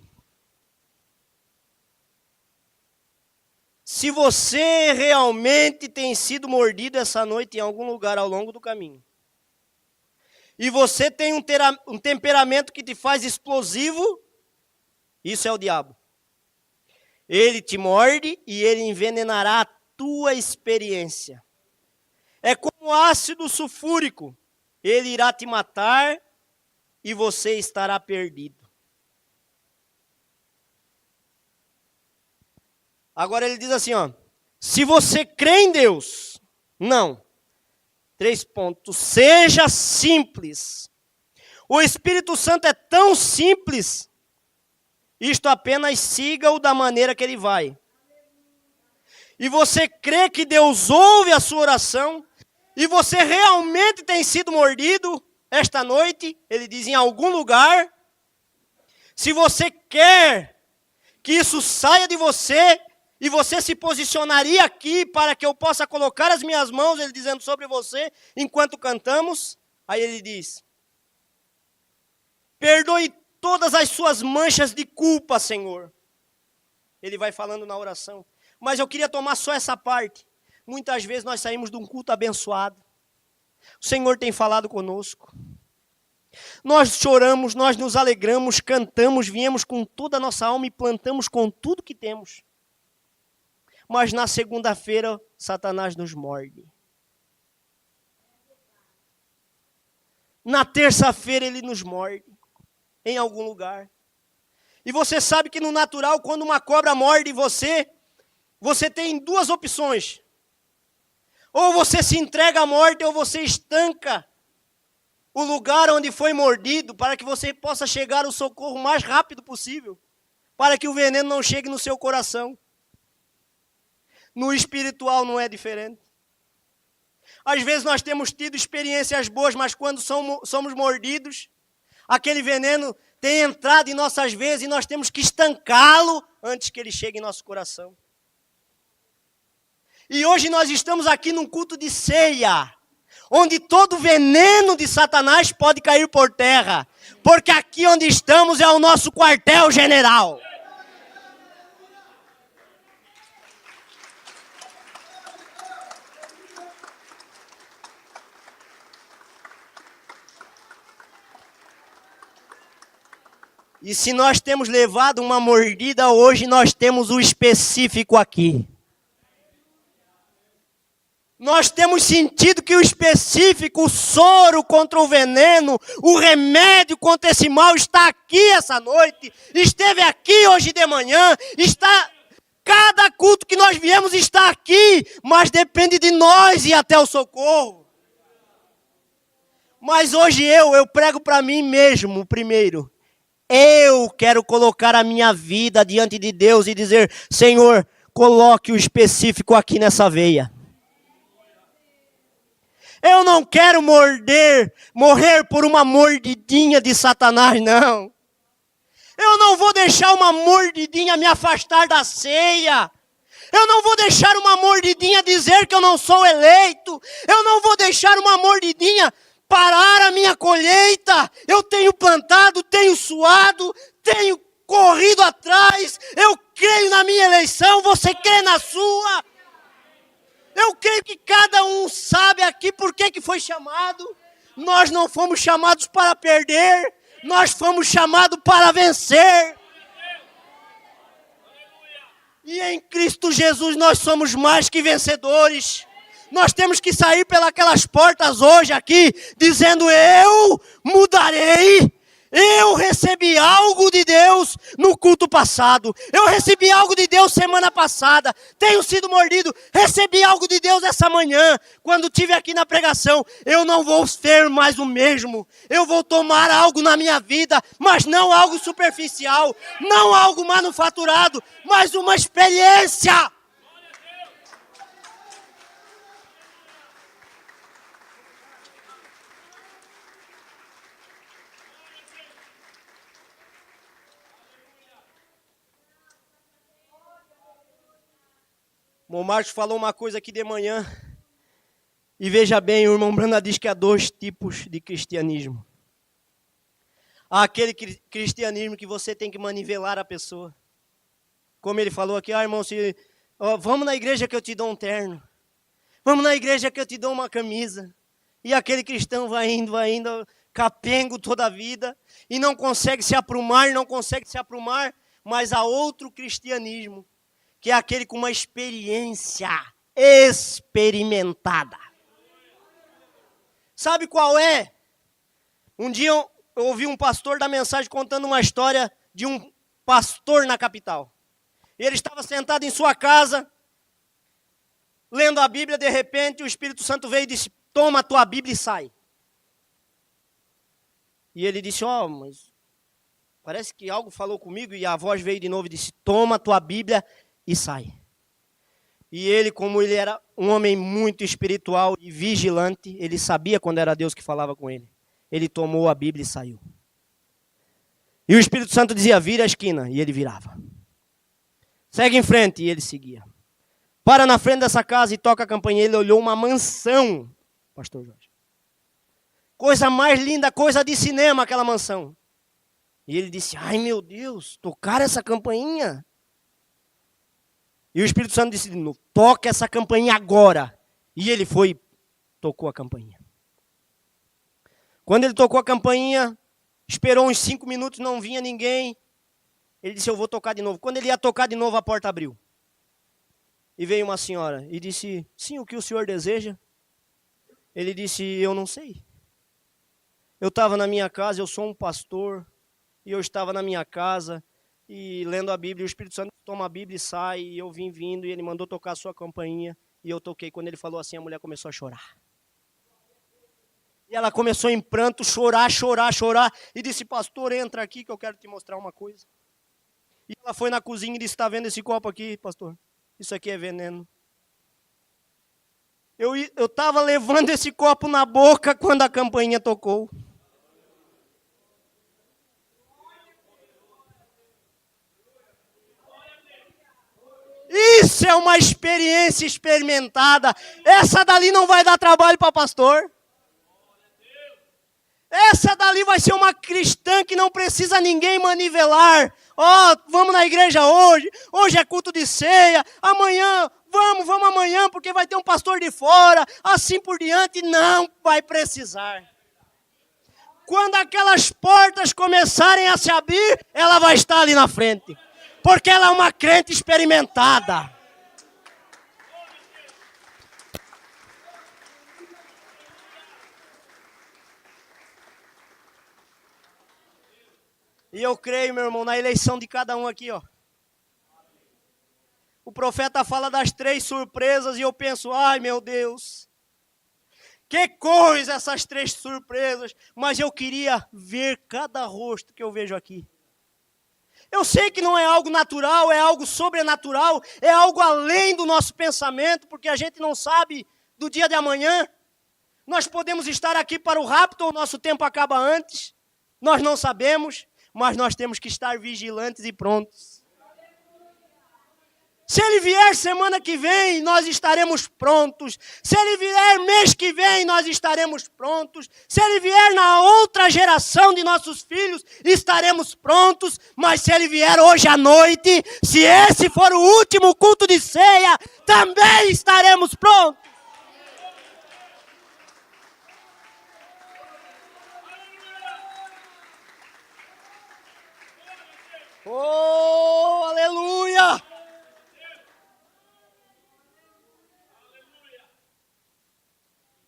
se você realmente tem sido mordido essa noite em algum lugar ao longo do caminho, e você tem um temperamento que te faz explosivo, isso é o diabo. Ele te morde e ele envenenará a tua experiência. É como ácido sulfúrico. Ele irá te matar e você estará perdido. Agora ele diz assim, se você crê em Deus, não. 3 pontos. Seja simples. O Espírito Santo é tão simples, isto apenas siga-o da maneira que ele vai. E você crê que Deus ouve a sua oração, e você realmente tem sido mordido esta noite, ele diz, em algum lugar. Se você quer que isso saia de você, e você se posicionaria aqui para que eu possa colocar as minhas mãos, ele dizendo, sobre você, enquanto cantamos. Aí ele diz: perdoe todas as suas manchas de culpa, Senhor. Ele vai falando na oração. Mas eu queria tomar só essa parte. Muitas vezes nós saímos de um culto abençoado. O Senhor tem falado conosco. Nós choramos, nós nos alegramos, cantamos, viemos com toda a nossa alma e plantamos com tudo que temos. Mas na segunda-feira, Satanás nos morde. Na terça-feira, ele nos morde. Em algum lugar. E você sabe que no natural, quando uma cobra morde você, você tem duas opções. Ou você se entrega à morte, ou você estanca o lugar onde foi mordido, para que você possa chegar ao socorro o mais rápido possível, para que o veneno não chegue no seu coração. No espiritual não é diferente. Às vezes nós temos tido experiências boas, mas quando somos mordidos, aquele veneno tem entrado em nossas veias e nós temos que estancá-lo antes que ele chegue em nosso coração. E hoje nós estamos aqui num culto de ceia, onde todo veneno de Satanás pode cair por terra. Porque aqui onde estamos é o nosso quartel-general. E se nós temos levado uma mordida, hoje nós temos o específico aqui. Nós temos sentido que o específico, o soro contra o veneno, o remédio contra esse mal está aqui essa noite, esteve aqui hoje de manhã, está, cada culto que nós viemos está aqui, mas depende de nós ir até o socorro. Mas hoje eu prego para mim mesmo primeiro. Eu quero colocar a minha vida diante de Deus e dizer, Senhor, coloque o específico aqui nessa veia. Eu não quero morrer por uma mordidinha de Satanás, não. Eu não vou deixar uma mordidinha me afastar da ceia. Eu não vou deixar uma mordidinha dizer que eu não sou eleito. Eu não vou deixar uma mordidinha parar a minha colheita. Eu tenho plantado, tenho suado, tenho corrido atrás. Eu creio na minha eleição, você crê na sua. Eu creio que cada um sabe aqui por que foi chamado. Nós não fomos chamados para perder, nós fomos chamados para vencer. E em Cristo Jesus nós somos mais que vencedores. Nós temos que sair pelas portas hoje aqui, dizendo, eu mudarei. Eu recebi algo de Deus no culto passado. Eu recebi algo de Deus semana passada. Tenho sido mordido. Recebi algo de Deus essa manhã. Quando estive aqui na pregação. Eu não vou ser mais o mesmo. Eu vou tomar algo na minha vida. Mas não algo superficial. Não algo manufaturado. Mas uma experiência. O Márcio falou uma coisa aqui de manhã. E veja bem, o irmão Branda diz que há dois tipos de cristianismo. Há aquele cristianismo que você tem que manivelar a pessoa. Como ele falou aqui, irmão, vamos na igreja que eu te dou um terno. Vamos na igreja que eu te dou uma camisa. E aquele cristão vai indo, capengo toda a vida. E não consegue se aprumar, Mas há outro cristianismo. Que é aquele com uma experiência experimentada. Sabe qual é? Um dia eu ouvi um pastor dar mensagem contando uma história de um pastor na capital. Ele estava sentado em sua casa, lendo a Bíblia, de repente o Espírito Santo veio e disse, toma a tua Bíblia e sai. E ele disse, mas parece que algo falou comigo, e a voz veio de novo e disse, toma a tua Bíblia e sai. E ele, como ele era um homem muito espiritual e vigilante, ele sabia quando era Deus que falava com ele. Ele tomou a Bíblia e saiu. E o Espírito Santo dizia, vira a esquina, e ele virava. Segue em frente, e ele seguia. Para na frente dessa casa e toca a campainha. Ele olhou uma mansão, pastor Jorge. Coisa mais linda, coisa de cinema, aquela mansão. E ele disse, ai meu Deus, tocar essa campainha? E o Espírito Santo disse, toca essa campainha agora. E ele foi, tocou a campainha. Quando ele tocou a campainha, esperou uns 5 minutos, não vinha ninguém. Ele disse, eu vou tocar de novo. Quando ele ia tocar de novo, a porta abriu. E veio uma senhora e disse, sim, o que o senhor deseja? Ele disse, eu não sei. Eu estava na minha casa, eu sou um pastor, e eu estava na minha casa, e lendo a Bíblia, o Espírito Santo toma a Bíblia e sai, e eu vim vindo, e ele mandou tocar a sua campainha, e eu toquei. Quando ele falou assim, a mulher começou a chorar. E ela começou em pranto, chorar, e disse, pastor, entra aqui que eu quero te mostrar uma coisa. E ela foi na cozinha e disse, está vendo esse copo aqui, pastor? Isso aqui é veneno. Eu estava levando esse copo na boca quando a campainha tocou. Isso é uma experiência experimentada. Essa dali não vai dar trabalho para pastor. Essa dali vai ser uma cristã que não precisa ninguém manivelar. Vamos na igreja hoje. Hoje é culto de ceia. Amanhã, vamos amanhã, porque vai ter um pastor de fora. Assim por diante, não vai precisar. Quando aquelas portas começarem a se abrir, ela vai estar ali na frente. Porque ela é uma crente experimentada. E eu creio, meu irmão, na eleição de cada um aqui, ó. O profeta fala das 3 surpresas e eu penso, ai meu Deus, que coisa essas 3 surpresas. Mas eu queria ver cada rosto que eu vejo aqui. Eu sei que não é algo natural, é algo sobrenatural, é algo além do nosso pensamento, porque a gente não sabe do dia de amanhã. Nós podemos estar aqui para o rapto ou o nosso tempo acaba antes. Nós não sabemos. Mas nós temos que estar vigilantes e prontos. Se ele vier semana que vem, nós estaremos prontos. Se ele vier mês que vem, nós estaremos prontos. Se ele vier na outra geração de nossos filhos, estaremos prontos. Mas se ele vier hoje à noite, se esse for o último culto de ceia, também estaremos prontos. Oh, aleluia!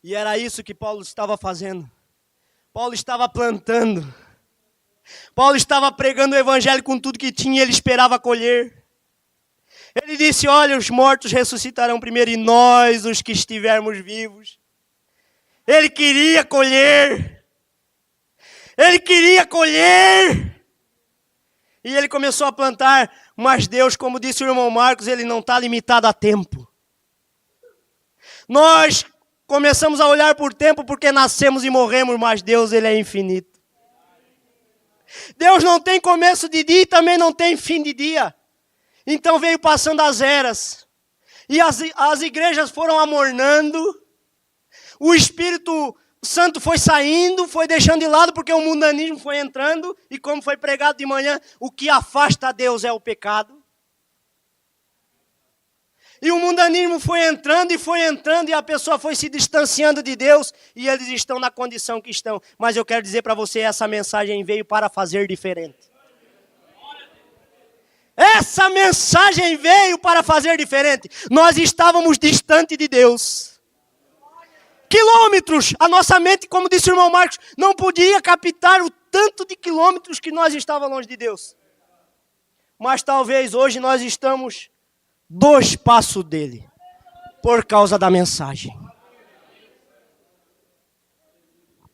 E era isso que Paulo estava fazendo. Paulo estava plantando. Paulo estava pregando o evangelho com tudo que tinha e ele esperava colher. Ele disse, olha, os mortos ressuscitarão primeiro e nós, os que estivermos vivos. Ele queria colher. Ele queria colher. E ele começou a plantar, mas Deus, como disse o irmão Marcos, ele não está limitado a tempo. Nós começamos a olhar por tempo porque nascemos e morremos, mas Deus, ele é infinito. Deus não tem começo de dia e também não tem fim de dia. Então veio passando as eras. E as igrejas foram amornando. O Espírito Santo foi saindo, foi deixando de lado, porque o mundanismo foi entrando, e como foi pregado de manhã, o que afasta a Deus é o pecado. E o mundanismo foi entrando, e a pessoa foi se distanciando de Deus, e eles estão na condição que estão. Mas eu quero dizer para você, essa mensagem veio para fazer diferente. Essa mensagem veio para fazer diferente. Nós estávamos distante de Deus. Quilômetros, a nossa mente, como disse o irmão Marcos, não podia captar o tanto de quilômetros que nós estávamos longe de Deus. Mas talvez hoje nós estamos 2 passos dele, por causa da mensagem.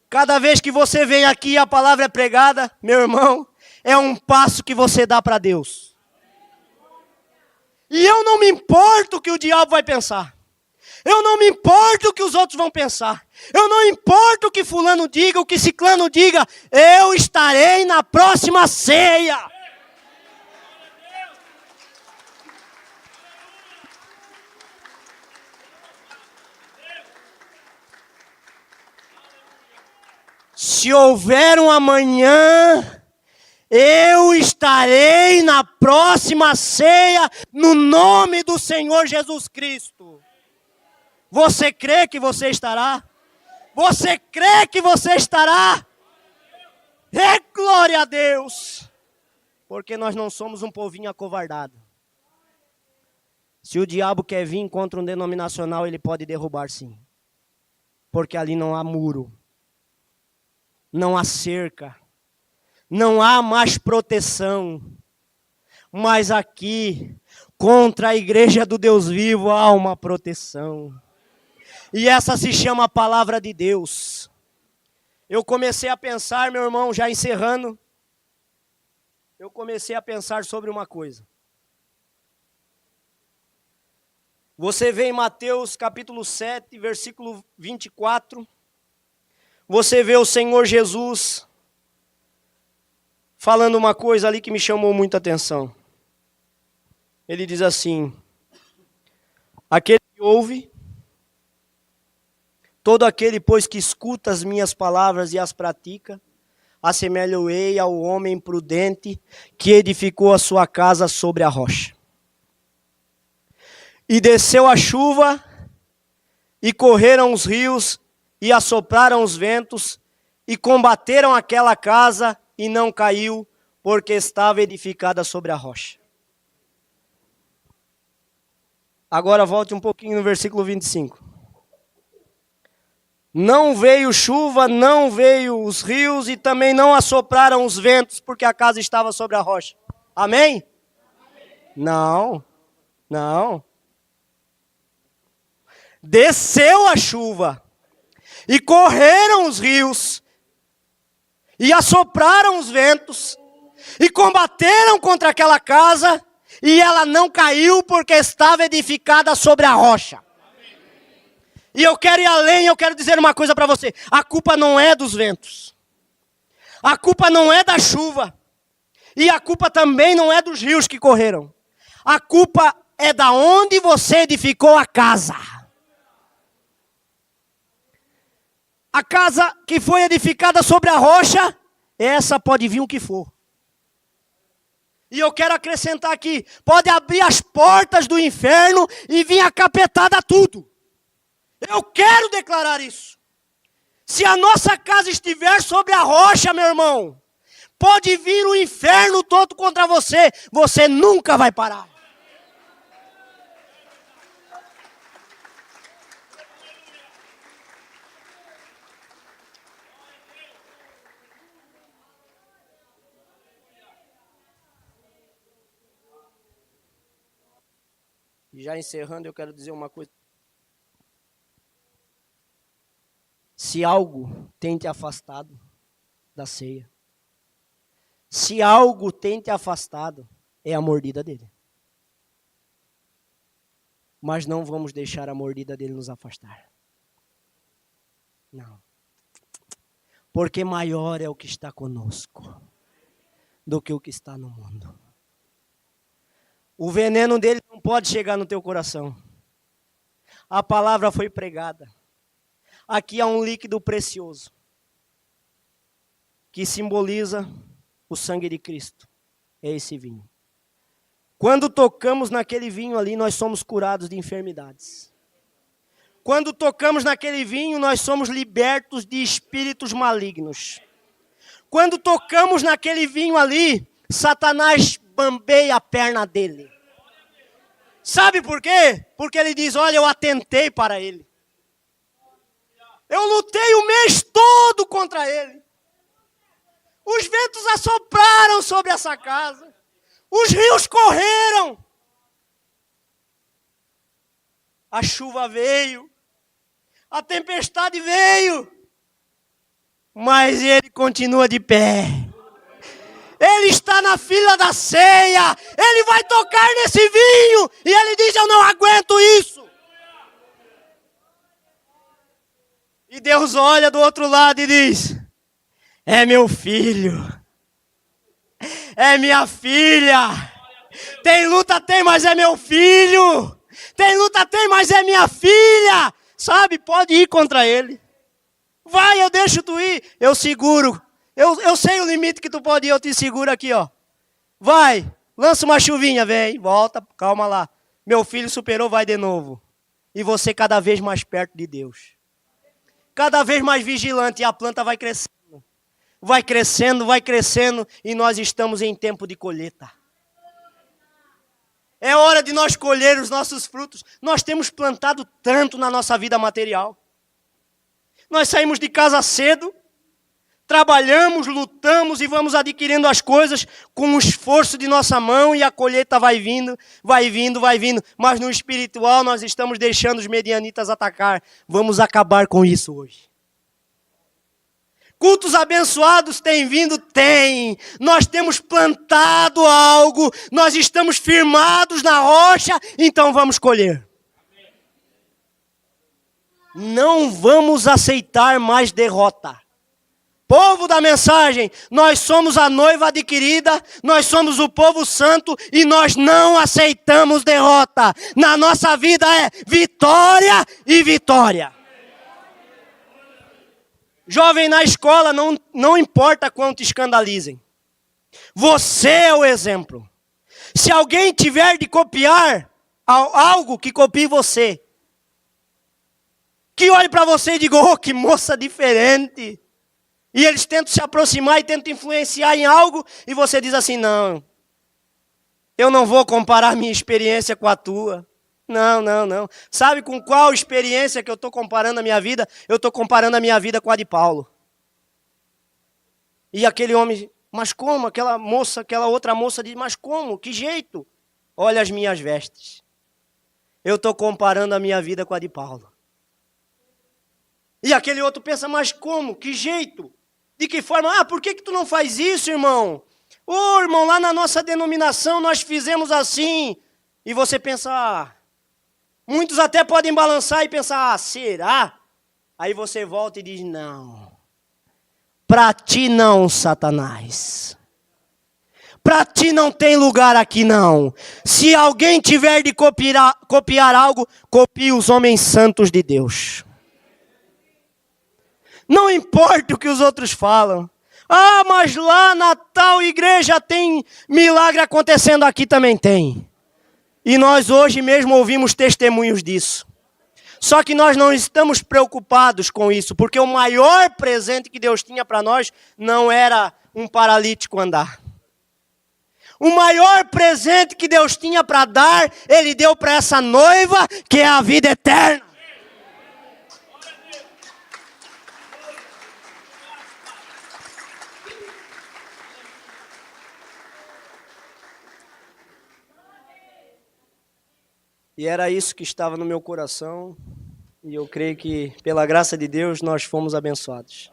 Cada vez que você vem aqui e a palavra é pregada, meu irmão, é um passo que você dá para Deus. E eu não me importo o que o diabo vai pensar. Eu não me importo o que os outros vão pensar. Eu não importo o que fulano diga, o que ciclano diga. Eu estarei na próxima ceia. Se houver um amanhã, eu estarei na próxima ceia, no nome do Senhor Jesus Cristo. Você crê que você estará? Você crê que você estará? É glória a Deus! Porque nós não somos um povinho acovardado. Se o diabo quer vir contra um denominacional, ele pode derrubar sim. Porque ali não há muro. Não há cerca. Não há mais proteção. Mas aqui, contra a igreja do Deus vivo, há uma proteção. E essa se chama a palavra de Deus. Eu comecei a pensar, meu irmão, já encerrando. Eu comecei a pensar sobre uma coisa. Você vê em Mateus capítulo 7, versículo 24. Você vê o Senhor Jesus falando uma coisa ali que me chamou muita atenção. Ele diz assim: aquele que ouve, Todo aquele, pois, que escuta as minhas palavras e as pratica, assemelho-ei ao homem prudente que edificou a sua casa sobre a rocha. E desceu a chuva, e correram os rios, e assopraram os ventos, e combateram aquela casa, e não caiu, porque estava edificada sobre a rocha. Agora volte um pouquinho no versículo 25. Não veio chuva, não veio os rios, e também não assopraram os ventos, porque a casa estava sobre a rocha. Amém? Não. Desceu a chuva, e correram os rios, e assopraram os ventos, e combateram contra aquela casa, e ela não caiu, porque estava edificada sobre a rocha. E eu quero ir além, eu quero dizer uma coisa para você. A culpa não é dos ventos. A culpa não é da chuva. E a culpa também não é dos rios que correram. A culpa é da onde você edificou a casa. A casa que foi edificada sobre a rocha, essa pode vir o que for. E eu quero acrescentar aqui, pode abrir as portas do inferno e vir a capetada tudo. Eu quero declarar isso. Se a nossa casa estiver sobre a rocha, meu irmão, pode vir o inferno todo contra você. Você nunca vai parar. E já encerrando, eu quero dizer uma coisa. Se algo tem te afastado da ceia, se algo tem te afastado, é a mordida dele. Mas não vamos deixar a mordida dele nos afastar. Não. Porque maior é o que está conosco do que o que está no mundo. O veneno dele não pode chegar no teu coração. A palavra foi pregada. Aqui há um líquido precioso, que simboliza o sangue de Cristo. É esse vinho. Quando tocamos naquele vinho ali, nós somos curados de enfermidades. Quando tocamos naquele vinho, nós somos libertos de espíritos malignos. Quando tocamos naquele vinho ali, Satanás bambeia a perna dele. Sabe por quê? Porque ele diz, olha, eu atentei para ele. Eu lutei o mês todo contra ele. Os ventos assopraram sobre essa casa. Os rios correram. A chuva veio. A tempestade veio. Mas ele continua de pé. Ele está na fila da ceia. Ele vai tocar nesse vinho. E ele diz, eu não aguento isso. E Deus olha do outro lado e diz, é meu filho. É minha filha. Tem luta, tem, mas é meu filho. Tem luta, tem, mas é minha filha. Sabe, pode ir contra ele. Vai, eu deixo tu ir. Eu seguro. Eu sei o limite que tu pode ir, eu te seguro aqui, ó. Vai, lança uma chuvinha, vem, volta, calma lá. Meu filho superou, vai de novo. E você cada vez mais perto de Deus. Cada vez mais vigilante, e a planta vai crescendo. Vai crescendo, vai crescendo, e nós estamos em tempo de colheita. É hora de nós colher os nossos frutos. Nós temos plantado tanto na nossa vida material. Nós saímos de casa cedo, trabalhamos, lutamos e vamos adquirindo as coisas com o esforço de nossa mão, e a colheita vai vindo, vai vindo, vai vindo. Mas no espiritual nós estamos deixando os medianitas atacar. Vamos acabar com isso hoje. Cultos abençoados têm vindo? Tem. Nós temos plantado algo, nós estamos firmados na rocha, então vamos colher. Não vamos aceitar mais derrota. Povo da mensagem, nós somos a noiva adquirida, nós somos o povo santo e nós não aceitamos derrota. Na nossa vida é vitória e vitória. Jovem na escola, não importa quanto escandalizem. Você é o exemplo. Se alguém tiver de copiar algo, que copie você. Que olhe para você e diga, oh, que moça diferente. E eles tentam se aproximar e tentam influenciar em algo, e você diz assim, não, eu não vou comparar minha experiência com a tua. Não. Sabe com qual experiência que eu estou comparando a minha vida? Eu estou comparando a minha vida com a de Paulo. E aquele homem, mas como? Aquela outra moça diz, mas como? Que jeito? Olha as minhas vestes. Eu estou comparando a minha vida com a de Paulo. E aquele outro pensa, mas como? Que jeito? De que forma? Ah, por que tu não faz isso, irmão? Ô, irmão, lá na nossa denominação nós fizemos assim. E você pensa, muitos até podem balançar e pensar, será? Aí você volta e diz, não. Para ti não, Satanás. Para ti não tem lugar aqui não. Se alguém tiver de copiar algo, copie os homens santos de Deus. Não importa o que os outros falam. Ah, mas lá na tal igreja tem milagre acontecendo, aqui também tem. E nós hoje mesmo ouvimos testemunhos disso. Só que nós não estamos preocupados com isso, porque o maior presente que Deus tinha para nós não era um paralítico andar. O maior presente que Deus tinha para dar, Ele deu para essa noiva, que é a vida eterna. E era isso que estava no meu coração. E eu creio que, pela graça de Deus, nós fomos abençoados.